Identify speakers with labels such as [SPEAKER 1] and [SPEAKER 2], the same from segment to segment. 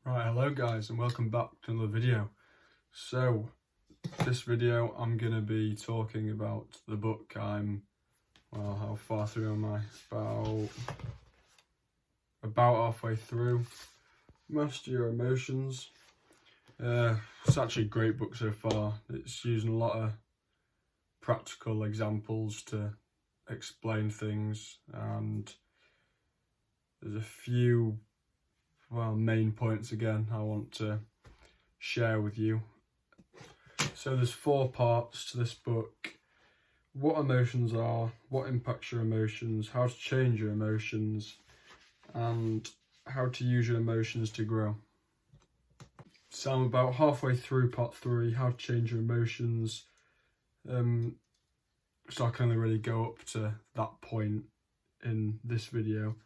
[SPEAKER 1] Right, hello guys and welcome back to another video. So, this video I'm going to be talking about the book. How far through am I? About halfway through. Master Your Emotions. It's actually a great book so far. It's using a lot of practical examples to explain things, and there's a few main points again I want to share with you. So there's 4 parts to this book: what emotions are, what impacts your emotions, how to change your emotions, and how to use your emotions to grow. So I'm about halfway through part 3, how to change your emotions. So I can only really go up to that point in this video,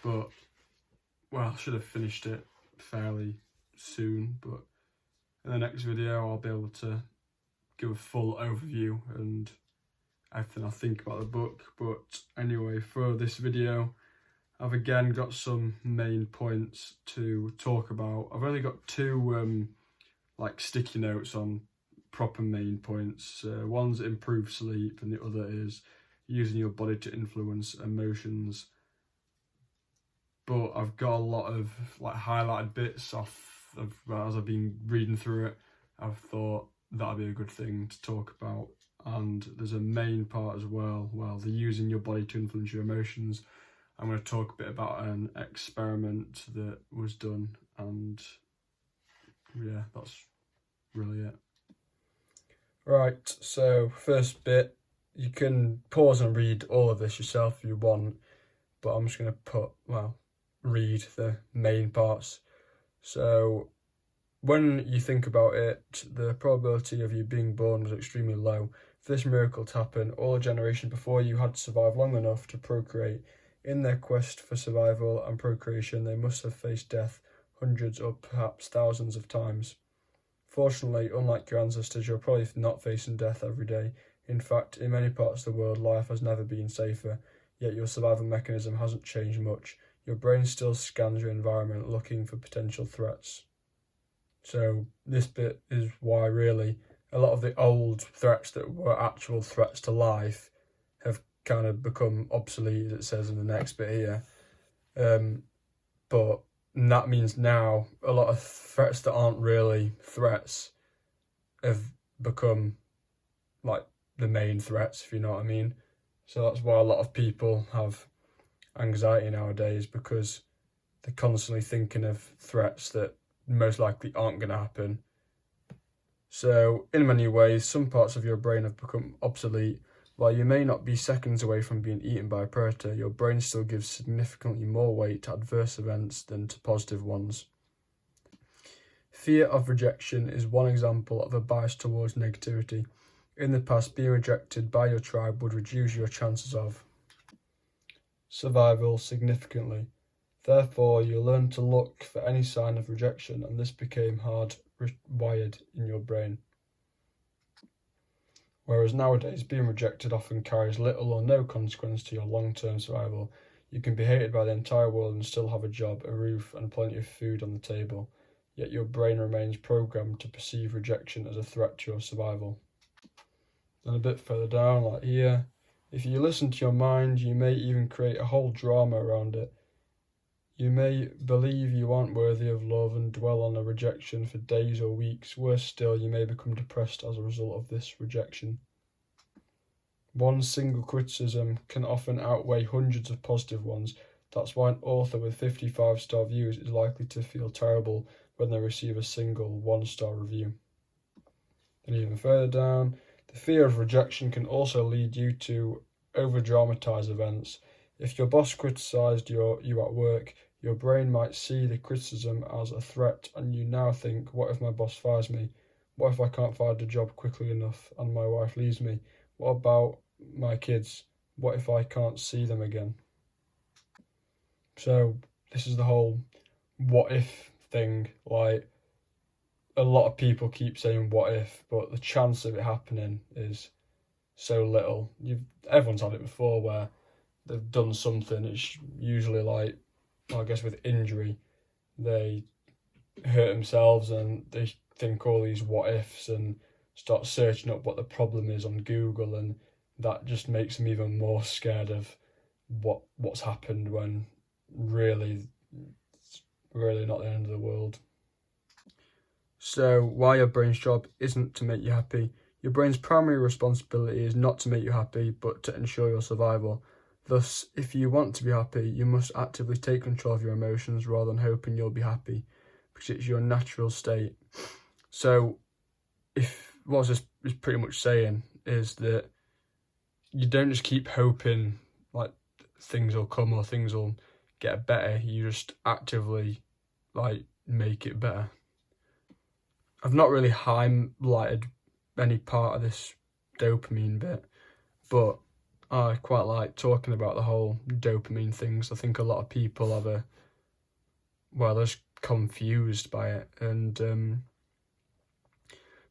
[SPEAKER 1] but I should have finished it fairly soon, but in the next video I'll be able to give a full overview and everything I think about the book. But anyway, for this video I've again got some main points to talk about. I've only got 2 sticky notes on proper main points. One's improve sleep and the other is using your body to influence emotions. But I've got a lot of highlighted bits off of as I've been reading through it. I've thought that'd be a good thing to talk about. And there's a main part as well, the using your body to influence your emotions. I'm going to talk a bit about an experiment that was done, and yeah, that's really it. Right, so first bit, you can pause and read all of this yourself if you want, but I'm just going to read the main parts. So when you think about it, the probability of you being born was extremely low. For this miracle to happen, all the generations before you had to survive long enough to procreate. In their quest for survival and procreation, they must have faced death hundreds or perhaps thousands of times. Fortunately, unlike your ancestors, you're probably not facing death every day. In fact, in many parts of the world, life has never been safer, yet your survival mechanism hasn't changed much. Your brain still scans your environment looking for potential threats. So this bit is why really a lot of the old threats that were actual threats to life have kind of become obsolete, as it says in the next bit here. But that means now a lot of threats that aren't really threats have become like the main threats, if you know what I mean. So that's why a lot of people have anxiety nowadays, because they're constantly thinking of threats that most likely aren't going to happen. So in many ways, some parts of your brain have become obsolete. While you may not be seconds away from being eaten by a predator, your brain still gives significantly more weight to adverse events than to positive ones. Fear of rejection is one example of a bias towards negativity. In the past, being rejected by your tribe would reduce your chances of survival significantly. Therefore, you learn to look for any sign of rejection, and this became hardwired in your brain. Whereas nowadays, being rejected often carries little or no consequence to your long-term survival. You can be hated by the entire world and still have a job, a roof, and plenty of food on the table. Yet your brain remains programmed to perceive rejection as a threat to your survival. Then a bit further down, like here, if you listen to your mind, you may even create a whole drama around it. You may believe you aren't worthy of love and dwell on a rejection for days or weeks. Worse still, you may become depressed as a result of this rejection. One single criticism can often outweigh hundreds of positive ones. That's why an author with 55-star reviews is likely to feel terrible when they receive a single 1-star review. And even further down, the fear of rejection can also lead you to over-dramatize events. If your boss criticized you at work, your brain might see the criticism as a threat, and you now think, what if my boss fires me? What if I can't find a job quickly enough and my wife leaves me? What about my kids? What if I can't see them again? So this is the whole what if thing. Like, a lot of people keep saying what if, but the chance of it happening is so little. Everyone's had it before where they've done something. It's usually like, I guess with injury, they hurt themselves and they think all these what ifs and start searching up what the problem is on Google, and that just makes them even more scared of what's happened, when really it's really not the end of the world. So why your brain's job isn't to make you happy. Your brain's primary responsibility is not to make you happy, but to ensure your survival. Thus, if you want to be happy, you must actively take control of your emotions rather than hoping you'll be happy, because it's your natural state. So if what this is pretty much saying is that you don't just keep hoping like things will come or things will get better, you just actively like make it better. I've not really highlighted any part of this dopamine bit, but I quite like talking about the whole dopamine things. I think a lot of people they're just confused by it. And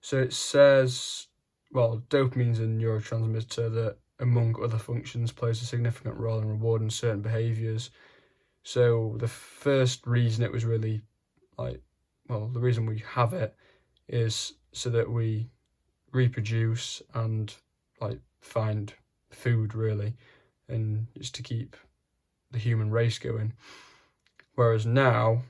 [SPEAKER 1] so it says, well, dopamine's a neurotransmitter that, among other functions, plays a significant role in rewarding certain behaviours. So the first reason it was really the reason we have it is so that we reproduce and find food, really, and it's to keep the human race going. Whereas now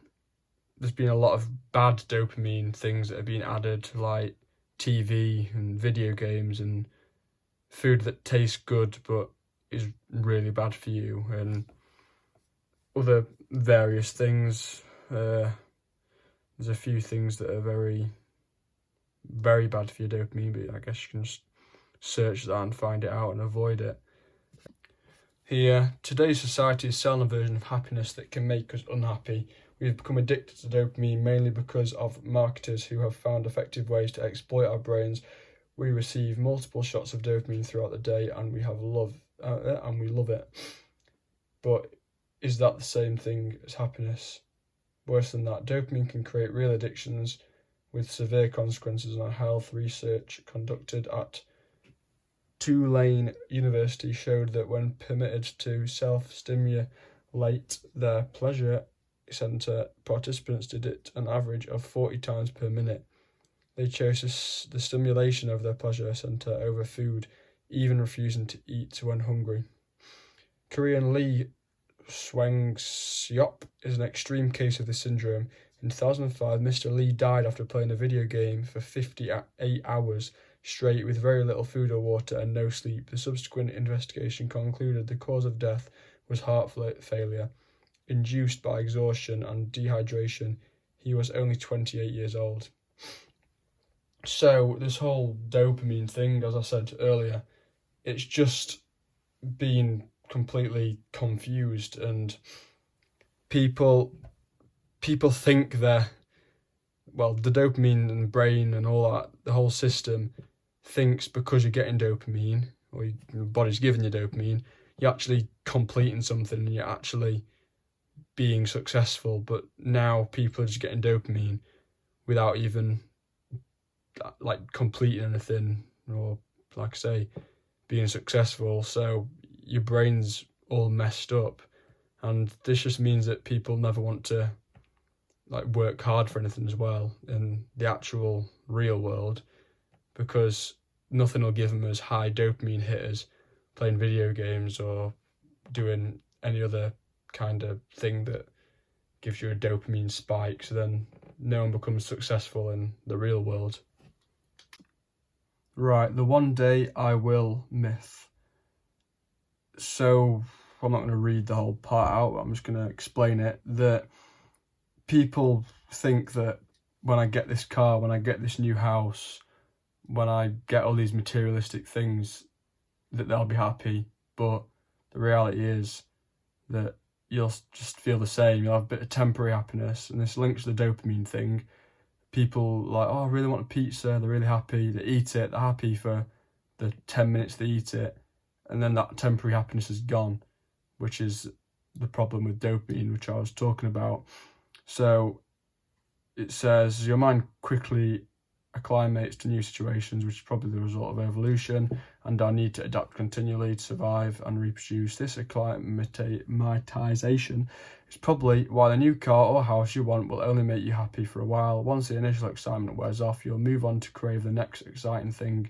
[SPEAKER 1] there's been a lot of bad dopamine things that have been added, like TV and video games and food that tastes good but is really bad for you, and other various things. There's a few things that are very, very bad for your dopamine, but I guess you can just search that and find it out and avoid it. Here, today's society is selling a version of happiness that can make us unhappy. We've become addicted to dopamine mainly because of marketers who have found effective ways to exploit our brains. We receive multiple shots of dopamine throughout the day, and we love it. But is that the same thing as happiness? Worse than that, dopamine can create real addictions with severe consequences on our health. Research conducted at Tulane University showed that when permitted to self-stimulate their pleasure center, participants did it an average of 40 times per minute. They chose the stimulation of their pleasure center over food, even refusing to eat when hungry. Korean Lee Swang-seop is an extreme case of this syndrome. In 2005, Mr. Lee died after playing a video game for 58 hours straight with very little food or water and no sleep. The subsequent investigation concluded the cause of death was heart failure, induced by exhaustion and dehydration. He was only 28 years old. So this whole dopamine thing, as I said earlier, it's just been completely confused, and people think the dopamine and the brain and all that, the whole system thinks because you're getting dopamine or your body's giving you dopamine, you're actually completing something and you're actually being successful. But now people are just getting dopamine without even completing anything or, like I say, being successful. So your brain's all messed up, and this just means that people never want to work hard for anything as well in the actual real world, because nothing will give them as high dopamine hitters playing video games or doing any other kind of thing that gives you a dopamine spike. So then no one becomes successful in the real world. Right, the one day I will myth. So I'm not going to read the whole part out, I'm just going to explain it. That people think that when I get this car, when I get this new house, when I get all these materialistic things, that they'll be happy. But the reality is that you'll just feel the same. You'll have a bit of temporary happiness, and this links to the dopamine thing. People I really want a pizza, they're really happy, they eat it, they're happy for the 10 minutes they eat it, and then that temporary happiness is gone, which is the problem with dopamine, which I was talking about. So it says your mind quickly acclimates to new situations, which is probably the result of evolution, and our need to adapt continually to survive and reproduce. This acclimatization It's probably why the new car or house you want will only make you happy for a while. Once the initial excitement wears off, you'll move on to crave the next exciting thing.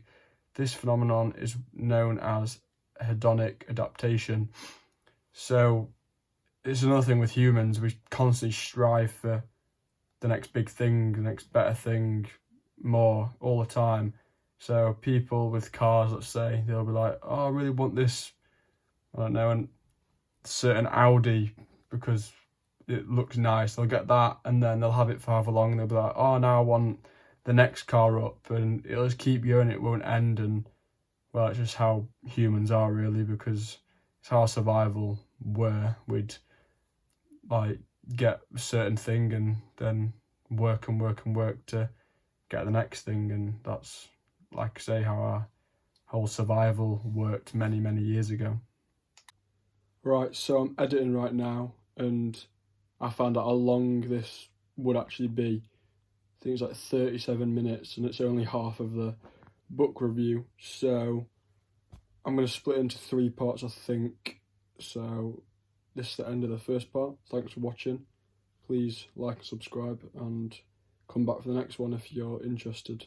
[SPEAKER 1] This phenomenon is known as hedonic adaptation. So it's another thing with humans, we constantly strive for the next big thing, the next better thing, more all the time. So people with cars, let's say, they'll be like, oh, I really want this, I don't know, and certain Audi because it looks nice. They'll get that and then they'll have it for however long and they'll be like, oh, now I want the next car up, and it'll just keep going, it won't end. And well, it's just how humans are really, because it's how survival were. We'd like get a certain thing and then work and work and work to get the next thing, and that's, like I say, how our whole survival worked many, many years ago. Right, so I'm editing right now and I found out how long this would actually be. I think it's like 37 minutes and it's only half of the book review. So I'm going to split into 3 parts, I think. So this is the end of the first part. Thanks for watching. Please like and subscribe and come back for the next one if you're interested.